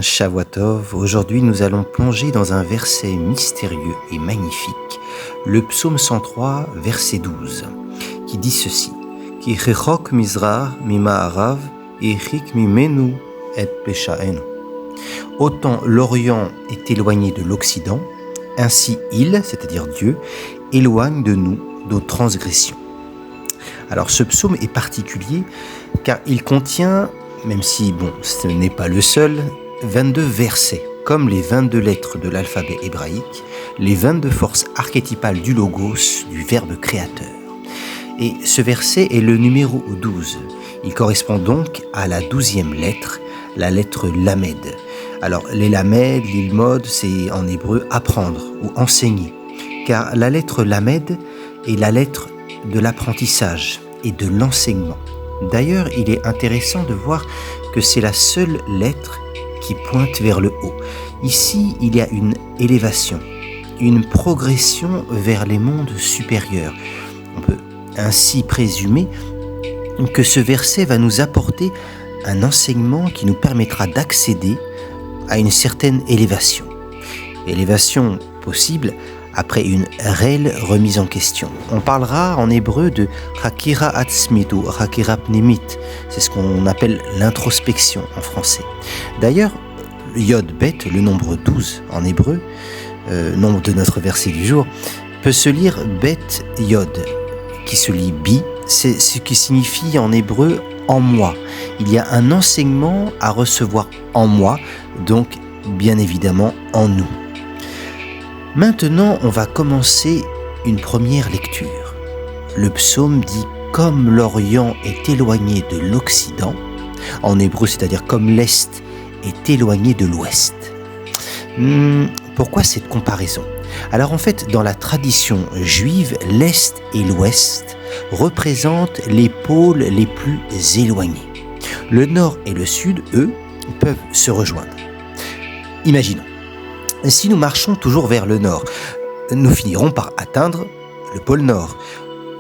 Shavuot, aujourd'hui nous allons plonger dans un verset mystérieux et magnifique, le psaume 103, verset 12, qui dit ceci: Ki rechok mizrah mima'arav echik mimenu et peshaenu. Autant l'Orient est éloigné de l'Occident, ainsi il, c'est-à-dire Dieu, éloigne de nous nos transgressions. Alors ce psaume est particulier car il contient, même si ce n'est pas le seul, 22 versets, comme les 22 lettres de l'alphabet hébraïque, les 22 forces archétypales du logos, du verbe créateur. Et ce verset est le numéro 12. Il correspond donc à la 12e lettre, la lettre Lamed. Alors les Lamed, l'ilmod, c'est en hébreu apprendre ou enseigner, car la lettre Lamed est la lettre de l'apprentissage et de l'enseignement. D'ailleurs, il est intéressant de voir que c'est la seule lettre qui pointe vers le haut. Ici, il y a une élévation, une progression vers les mondes supérieurs. On peut ainsi présumer que ce verset va nous apporter un enseignement qui nous permettra d'accéder à une certaine élévation. Élévation possible après une réelle remise en question. On parlera en hébreu de Hakira Atzmit ou Hakira Pnimit. C'est ce qu'on appelle l'introspection en français. D'ailleurs, Yod Bet, le nombre 12 en hébreu, nombre de notre verset du jour, peut se lire Bet Yod, qui se lit Bi, c'est ce qui signifie en hébreu en moi. Il y a un enseignement à recevoir en moi, donc bien évidemment en nous. Maintenant, on va commencer une première lecture. Le psaume dit « Comme l'Orient est éloigné de l'Occident », en hébreu, c'est-à-dire comme l'Est est éloigné de l'Ouest. Pourquoi cette comparaison ? Alors en fait, dans la tradition juive, l'Est et l'Ouest représentent les pôles les plus éloignés. Le Nord et le Sud, eux, peuvent se rejoindre. Imaginons. Si nous marchons toujours vers le nord, nous finirons par atteindre le pôle nord.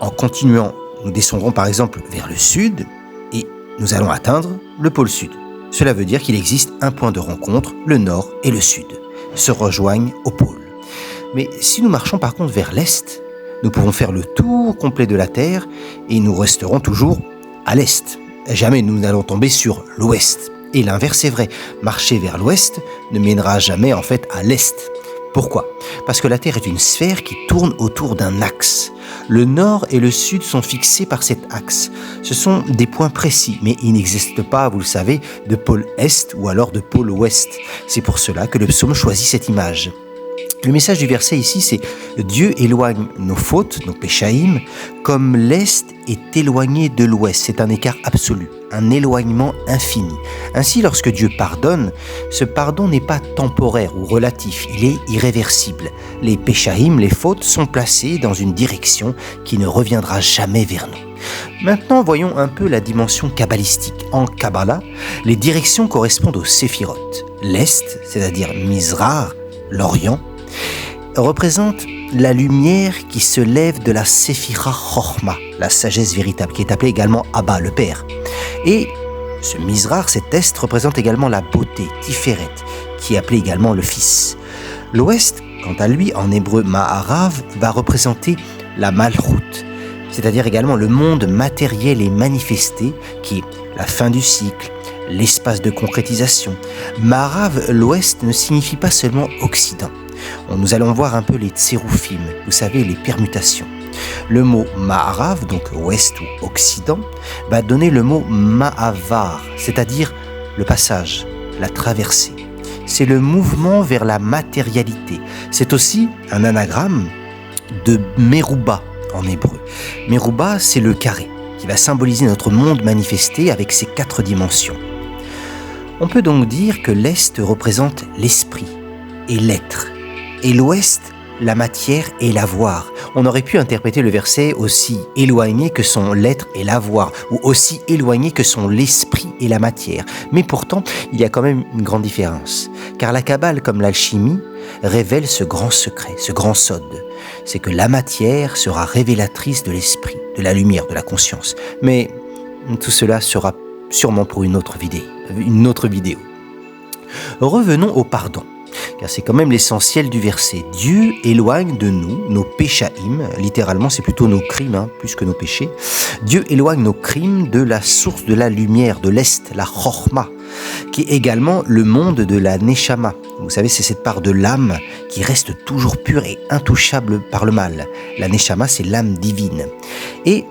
En continuant, nous descendrons par exemple vers le sud et nous allons atteindre le pôle sud. Cela veut dire qu'il existe un point de rencontre, le nord et le sud, se rejoignent au pôle. Mais si nous marchons par contre vers l'est, nous pouvons faire le tour complet de la Terre et nous resterons toujours à l'est. Jamais nous n'allons tomber sur l'ouest. Et l'inverse est vrai, marcher vers l'ouest ne mènera jamais en fait à l'est. Pourquoi ? Parce que la Terre est une sphère qui tourne autour d'un axe. Le nord et le sud sont fixés par cet axe. Ce sont des points précis, mais il n'existe pas, vous le savez, de pôle est ou alors de pôle ouest. C'est pour cela que le psaume choisit cette image. Le message du verset ici, c'est « Dieu éloigne nos fautes, nos péchaïm, comme l'Est est éloigné de l'Ouest ». C'est un écart absolu, un éloignement infini. Ainsi, lorsque Dieu pardonne, ce pardon n'est pas temporaire ou relatif, il est irréversible. Les péchaïm, les fautes, sont placées dans une direction qui ne reviendra jamais vers nous. Maintenant, voyons un peu la dimension kabbalistique. En Kabbalah, les directions correspondent aux séphirotes. L'Est, c'est-à-dire Mizrar, l'Orient, représente la lumière qui se lève de la Séphira Chochma, la sagesse véritable, qui est appelée également Abba, le Père. Et ce Mizrar, cet Est, représente également la beauté, Tiferet, qui est appelée également le Fils. L'Ouest, quant à lui, en hébreu Ma'arav, va représenter la Malchut, c'est-à-dire également le monde matériel et manifesté, qui est la fin du cycle, l'espace de concrétisation. Ma'arav, l'Ouest, ne signifie pas seulement Occident. Nous allons voir un peu les tséroufim, vous savez, les permutations. Le mot Ma'arav, donc ouest ou occident, va donner le mot Ma'avar, c'est-à-dire le passage, la traversée. C'est le mouvement vers la matérialité. C'est aussi un anagramme de Merouba en hébreu. Merouba, c'est le carré, qui va symboliser notre monde manifesté avec ses 4 dimensions. On peut donc dire que l'Est représente l'esprit et l'être, et l'Ouest, la matière et l'avoir. On aurait pu interpréter le verset aussi éloigné que sont l'être et l'avoir, ou aussi éloigné que sont l'esprit et la matière. Mais pourtant, il y a quand même une grande différence. Car la Kabbale, comme l'alchimie, révèle ce grand secret, ce grand sod. C'est que la matière sera révélatrice de l'esprit, de la lumière, de la conscience. Mais tout cela sera sûrement pour une autre vidéo. Revenons au pardon, car c'est quand même l'essentiel du verset. Dieu éloigne de nous nos péchaïm, littéralement c'est plutôt nos crimes, plus que nos péchés. Dieu éloigne nos crimes de la source de la lumière, de l'Est, la chorma, qui est également le monde de la neshama. Vous savez, c'est cette part de l'âme qui reste toujours pure et intouchable par le mal. La neshama, c'est l'âme divine. Et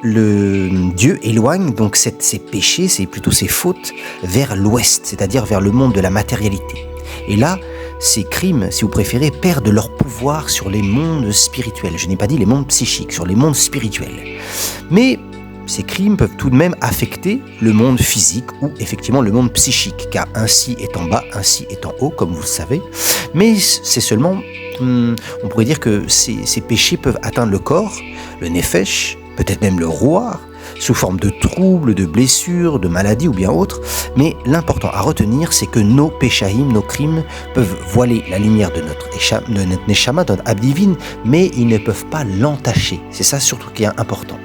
Dieu éloigne donc ces péchés, c'est plutôt ces fautes, vers l'ouest, c'est-à-dire vers le monde de la matérialité. Et là, ces crimes, si vous préférez, perdent leur pouvoir sur les mondes spirituels. Je n'ai pas dit les mondes psychiques, sur les mondes spirituels. Mais ces crimes peuvent tout de même affecter le monde physique ou effectivement le monde psychique, car ainsi est en bas, ainsi est en haut, comme vous le savez. Mais c'est seulement, on pourrait dire que ces péchés peuvent atteindre le corps, le nefesh, peut-être même le roi, sous forme de troubles, de blessures, de maladies ou bien autres. Mais l'important à retenir, c'est que nos péchaïm, nos crimes, peuvent voiler la lumière de notre neshama, de notre âme divine, mais ils ne peuvent pas l'entacher. C'est ça surtout qui est important.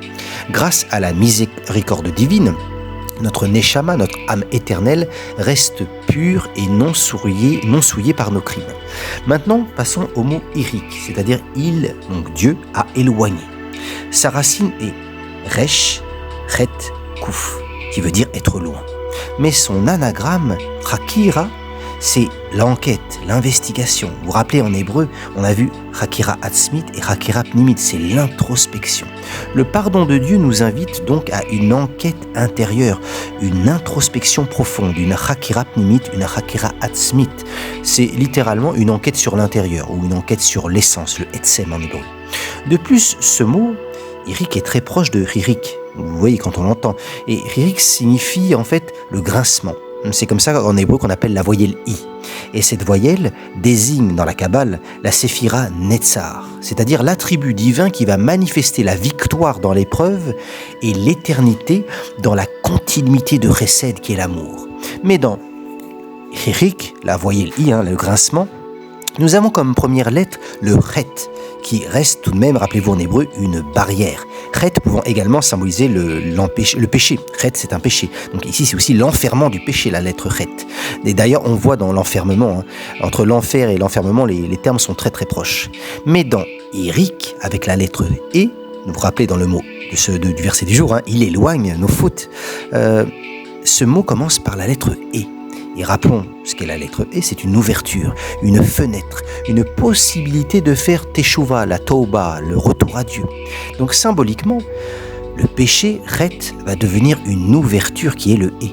Grâce à la miséricorde divine, notre neshama, notre âme éternelle, reste pure et non souillée par nos crimes. Maintenant, passons au mot irik, c'est-à-dire il, donc Dieu, a éloigné. Sa racine est resh, ret, kouf, qui veut dire être loin. Mais son anagramme, chakira, c'est l'enquête, l'investigation. Vous vous rappelez, en hébreu, on a vu chakira atzmit et chakira pnimit, c'est l'introspection. Le pardon de Dieu nous invite donc à une enquête intérieure, une introspection profonde, une chakira pnimit, une chakira atzmit. C'est littéralement une enquête sur l'intérieur ou une enquête sur l'essence, le etsem en hébreu. De plus, ce mot, irik, est très proche de ririk. Vous voyez quand on l'entend. Et ririk signifie en fait le grincement. C'est comme ça en hébreu qu'on appelle la voyelle I. Et cette voyelle désigne dans la Kabbale la séphira Netzar, c'est-à-dire l'attribut divin qui va manifester la victoire dans l'épreuve et l'éternité dans la continuité de Chesed qui est l'amour. Mais dans Hirik, la voyelle I, le grincement, nous avons comme première lettre le Chet, qui reste tout de même, rappelez-vous en hébreu, une barrière. Chet pouvant également symboliser le péché. Chet, c'est un péché. Donc ici, c'est aussi l'enfermement du péché, la lettre Chet. Et d'ailleurs, on voit dans l'enfermement, entre l'enfer et l'enfermement, les termes sont très très proches. Mais dans Irik, avec la lettre E, vous vous rappelez dans le mot du verset du jour, il éloigne nos fautes. Ce mot commence par la lettre E. Et rappelons ce qu'est la lettre E, c'est une ouverture, une fenêtre, une possibilité de faire teshuva, la tauba, le retour à Dieu. Donc symboliquement, le péché, Chet, va devenir une ouverture qui est le E.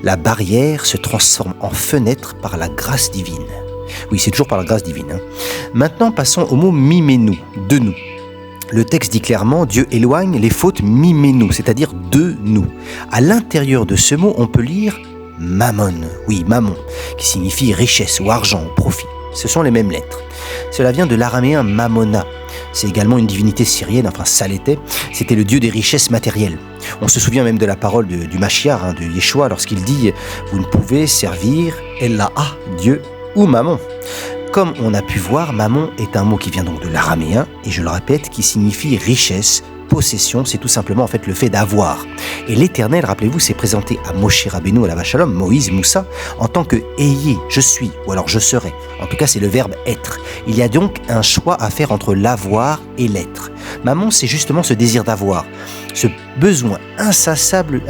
La barrière se transforme en fenêtre par la grâce divine. Oui, c'est toujours par la grâce divine. Maintenant, passons au mot mimenu, de nous. Le texte dit clairement, Dieu éloigne les fautes mimenu, c'est-à-dire de nous. À l'intérieur de ce mot, on peut lire Mammon, oui, mammon, qui signifie richesse ou argent ou profit. Ce sont les mêmes lettres. Cela vient de l'araméen Mammona. C'est également une divinité syrienne, enfin ça l'était. C'était le dieu des richesses matérielles. On se souvient même de la parole du Mashiach, de Yeshua, lorsqu'il dit « Vous ne pouvez servir Ella, Dieu ou Mammon ». Comme on a pu voir, Mammon est un mot qui vient donc de l'araméen, et je le répète, qui signifie richesse, possession, c'est tout simplement en fait le fait d'avoir. Et l'Éternel, rappelez-vous, s'est présenté à Moshe Rabbeinu, à la Shalom, Moïse, Moussa, en tant que ayez, je suis, ou alors je serai. En tout cas, c'est le verbe être. Il y a donc un choix à faire entre l'avoir et l'être. Mammon, c'est justement ce désir d'avoir, ce besoin insatiable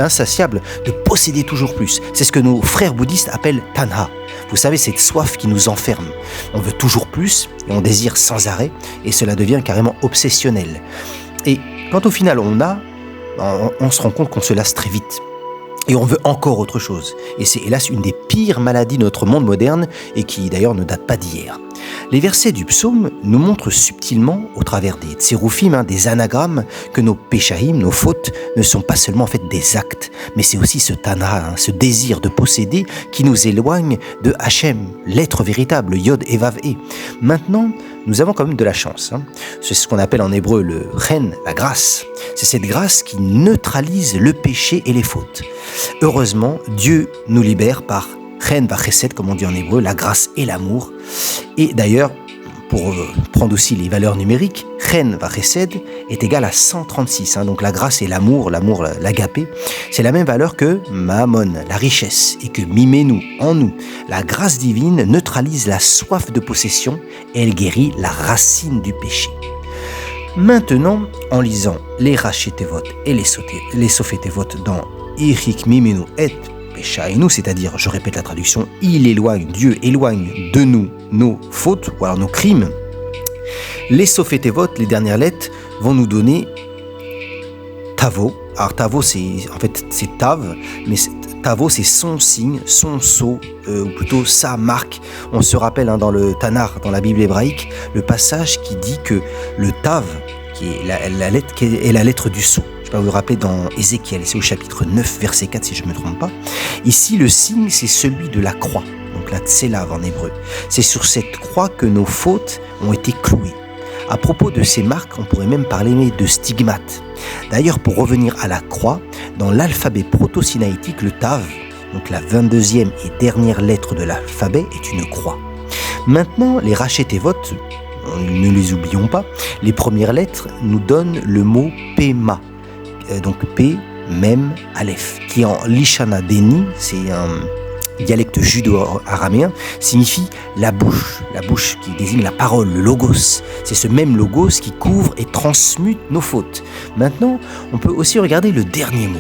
de posséder toujours plus. C'est ce que nos frères bouddhistes appellent tanha. Vous savez, cette soif qui nous enferme. On veut toujours plus et on désire sans arrêt et cela devient carrément obsessionnel. Et quand au final on se rend compte qu'on se lasse très vite. Et on veut encore autre chose. Et c'est hélas une des pires maladies de notre monde moderne et qui d'ailleurs ne date pas d'hier. Les versets du psaume nous montrent subtilement, au travers des tséroufim, des anagrammes, que nos péchaïm, nos fautes, ne sont pas seulement en fait des actes, mais c'est aussi ce tanha, ce désir de posséder qui nous éloigne de Hachem, l'être véritable, Yod et Vav E. Maintenant, nous avons quand même de la chance. C'est ce qu'on appelle en hébreu le chen, la grâce. C'est cette grâce qui neutralise le péché et les fautes. Heureusement, Dieu nous libère par chen va chesed, comme on dit en hébreu, la grâce et l'amour. Et d'ailleurs, pour prendre aussi les valeurs numériques, Chen va Chesed est égal à 136. Donc la grâce et l'amour, l'agapé, c'est la même valeur que Mammon, la richesse, et que Mimenu, en nous. La grâce divine neutralise la soif de possession et elle guérit la racine du péché. Maintenant, en lisant les Rachetevot et les Sofetevot dans Irik Mimenu et Peshaenu, c'est-à-dire, je répète la traduction, Dieu éloigne de nous nos fautes, ou alors nos crimes. Les Sofetevot, les dernières lettres, vont nous donner Tavo. Alors Tavo, c'est Tav, mais Tavo, c'est son signe, son sceau, ou plutôt sa marque. On se rappelle dans le Tanar, dans la Bible hébraïque, le passage qui dit que le Tav, qui est la lettre, qui est la lettre du sceau. Je vais vous le rappeler dans Ézéchiel, c'est au chapitre 9, verset 4, si je ne me trompe pas. Ici, le signe, c'est celui de la croix, donc la tselav en hébreu. C'est sur cette croix que nos fautes ont été clouées. À propos de ces marques, on pourrait même parler de stigmates. D'ailleurs, pour revenir à la croix, dans l'alphabet proto-sinaïtique, le Tav, donc la 22e et dernière lettre de l'alphabet, est une croix. Maintenant, les Rachetevot, ne les oublions pas, les premières lettres nous donnent le mot Pema. Donc P, Mem, Aleph, qui en Lishana Deni, c'est un dialecte judo-araméen, signifie la bouche qui désigne la parole, le logos. C'est ce même logos qui couvre et transmute nos fautes. Maintenant, on peut aussi regarder le dernier mot,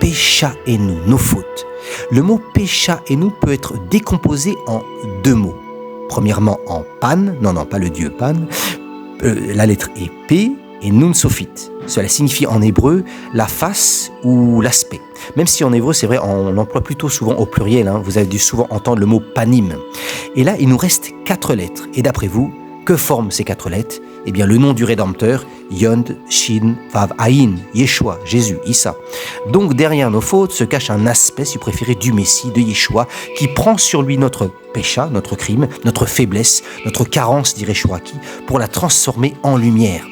Peshaenu, nos fautes. Le mot Peshaenu peut être décomposé en deux mots. Premièrement en Pan, non pas le dieu Pan, la lettre est P et Nun Sophit. Cela signifie en hébreu la face ou l'aspect. Même si en hébreu, c'est vrai, on emploie plutôt souvent au pluriel. Vous avez dû souvent entendre le mot panim. Et là, il nous reste 4 lettres. Et d'après vous, que forment ces 4 lettres ? Eh bien, le nom du Rédempteur, Yod, Shin, Vav, Aïn, Yeshua, Jésus, Issa. Donc, derrière nos fautes se cache un aspect, si vous préférez, du Messie, de Yeshua, qui prend sur lui notre péché, notre crime, notre faiblesse, notre carence, dirait Shuraki, pour la transformer en lumière.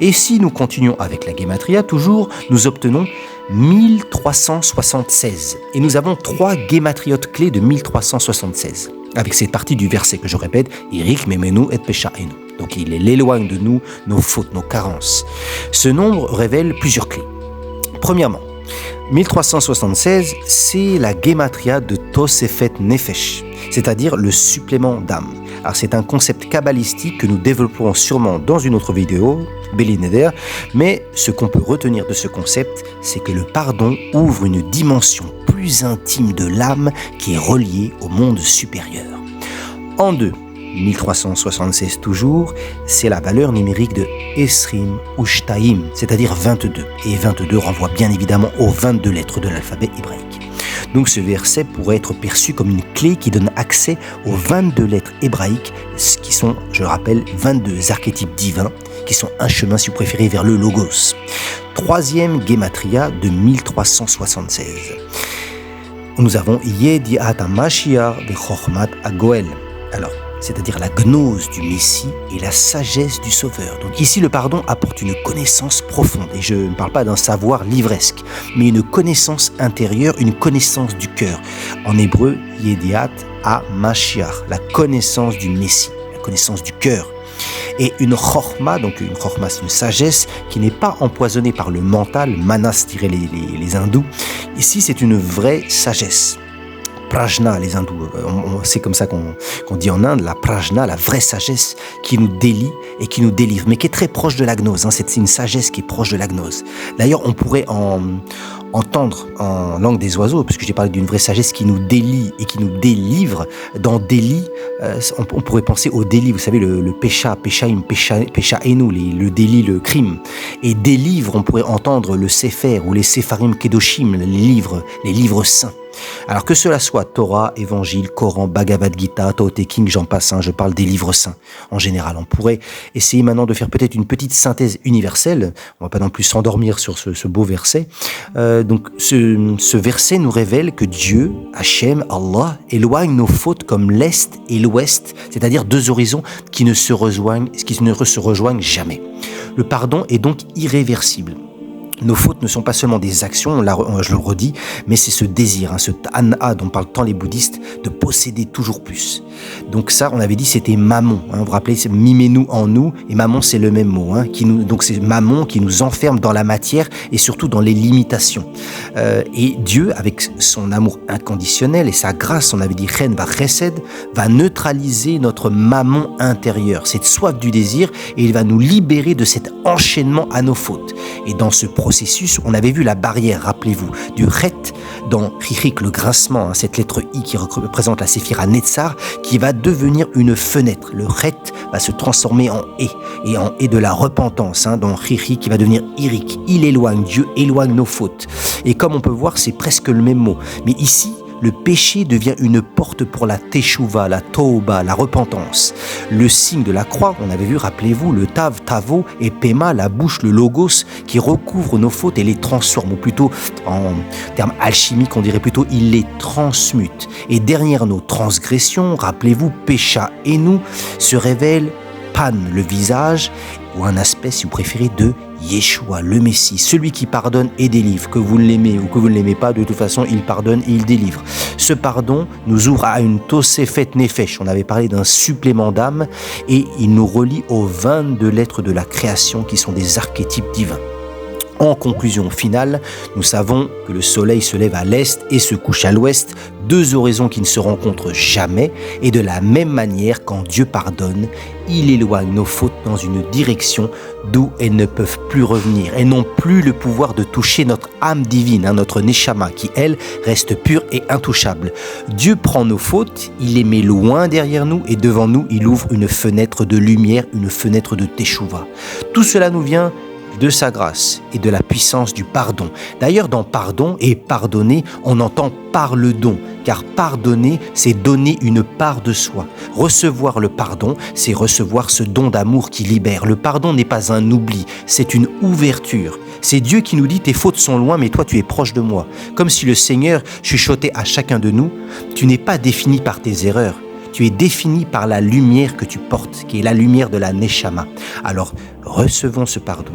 Et si nous continuons avec la Gematria, toujours, nous obtenons 1376. Et nous avons 3 gématriotes clés de 1376. Avec cette partie du verset que je répète, Irik memenu et peshaenu. Donc il éloigne de nous nos fautes, nos carences. Ce nombre révèle plusieurs clés. Premièrement, 1376, c'est la gématria de Tosefet Nefesh, c'est-à-dire le supplément d'âme. Alors c'est un concept kabbalistique que nous développerons sûrement dans une autre vidéo, Beli Neder, mais ce qu'on peut retenir de ce concept, c'est que le pardon ouvre une dimension plus intime de l'âme qui est reliée au monde supérieur. En 1376 toujours, c'est la valeur numérique de Esrim ou Shtaim, c'est-à-dire 22. Et 22 renvoie bien évidemment aux 22 lettres de l'alphabet hébraïque. Donc ce verset pourrait être perçu comme une clé qui donne accès aux 22 lettres hébraïques, qui sont, je le rappelle, 22 archétypes divins, qui sont un chemin, si vous préférez, vers le Logos. 3e Gematria de 1376. Nous avons Yediat HaMashiach veChochmat HaGoel. Alors, c'est-à-dire la gnose du Messie et la sagesse du Sauveur. Donc ici, le pardon apporte une connaissance profonde. Et je ne parle pas d'un savoir livresque, mais une connaissance intérieure, une connaissance du cœur. En hébreu, Yediat HaMashiach, la connaissance du Messie, la connaissance du cœur. Et une chorma, donc une chorma, c'est une sagesse qui n'est pas empoisonnée par le mental, manas diraient les hindous. Ici, c'est une vraie sagesse. Prajna, les hindous, c'est comme ça qu'on dit en Inde, la prajna, la vraie sagesse qui nous délie et qui nous délivre, mais qui est très proche de la gnose. C'est une sagesse qui est proche de la gnose. D'ailleurs, on pourrait entendre en langue des oiseaux, puisque j'ai parlé d'une vraie sagesse qui nous délie et qui nous délivre. Dans délit, on pourrait penser au délit, vous savez, le pécha, péchaim, péchaenu, le délit, le crime. Et délivre, on pourrait entendre le Sefer ou les Sefarim Kedoshim, les livres saints. Alors que cela soit Torah, Évangile, Coran, Bhagavad Gita, Tao Te King, j'en passe, je parle des livres saints en général. On pourrait essayer maintenant de faire peut-être une petite synthèse universelle. On va pas non plus s'endormir sur ce beau verset. Donc ce verset nous révèle que Dieu, Hachem, Allah, éloigne nos fautes comme l'Est et l'Ouest, c'est-à-dire 2 horizons qui ne se rejoignent jamais. Le pardon est donc irréversible. Nos fautes ne sont pas seulement des actions, je le redis, mais c'est ce désir, ce tanha dont parlent tant les bouddhistes, de posséder toujours plus. Donc ça, on avait dit, c'était mammon. Vous vous rappelez, c'est mimez-nous en nous, et mammon, c'est le même mot. Donc c'est mammon qui nous enferme dans la matière et surtout dans les limitations. Et Dieu, avec son amour inconditionnel et sa grâce, on avait dit chen va chesed, va neutraliser notre mammon intérieur, cette soif du désir, et il va nous libérer de cet enchaînement à nos fautes. Et dans ce processus, on avait vu la barrière, rappelez-vous, du chet dans Chichik, le grincement, cette lettre I qui représente la séphira Netzar, qui va devenir une fenêtre. Le chet va se transformer en et en de la repentance, dans Chichik qui va devenir Irik. Il éloigne, Dieu éloigne nos fautes. Et comme on peut voir, c'est presque le même mot. Mais ici, le péché devient une porte pour la teshuva, la toba, la repentance. Le signe de la croix, on avait vu, rappelez-vous, le tav, tavo, et pema, la bouche, le logos, qui recouvre nos fautes et les transforme, ou plutôt, en termes alchimiques, on dirait plutôt, il les transmute. Et derrière nos transgressions, rappelez-vous, pécha et nous, se révèle pan, le visage, ou un aspect, si vous préférez, de Yeshua, le Messie, celui qui pardonne et délivre. Que vous l'aimez ou que vous ne l'aimez pas, de toute façon, il pardonne et il délivre. Ce pardon nous ouvre à une tosefet nefesh. On avait parlé d'un supplément d'âme et il nous relie aux 22 lettres de la création qui sont des archétypes divins. En conclusion finale, nous savons que le soleil se lève à l'est et se couche à l'ouest, deux horizons qui ne se rencontrent jamais, et de la même manière, quand Dieu pardonne, il éloigne nos fautes dans une direction d'où elles ne peuvent plus revenir. Elles n'ont plus le pouvoir de toucher notre âme divine, notre neshama, qui elle reste pure et intouchable. Dieu prend nos fautes, il les met loin derrière nous, et devant nous, il ouvre une fenêtre de lumière, une fenêtre de teshuva. Tout cela nous vient de sa grâce et de la puissance du pardon. D'ailleurs, dans pardon et pardonner, on entend par le don, car pardonner, c'est donner une part de soi. Recevoir le pardon, c'est recevoir ce don d'amour qui libère. Le pardon n'est pas un oubli, c'est une ouverture. C'est Dieu qui nous dit « tes fautes sont loin, mais toi tu es proche de moi ». Comme si le Seigneur chuchotait à chacun de nous « tu n'es pas défini par tes erreurs ». Tu es défini par la lumière que tu portes, qui est la lumière de la Neshama. Alors, recevons ce pardon,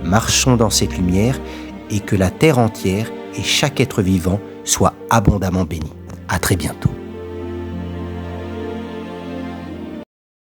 marchons dans cette lumière et que la terre entière et chaque être vivant soient abondamment bénis. À très bientôt.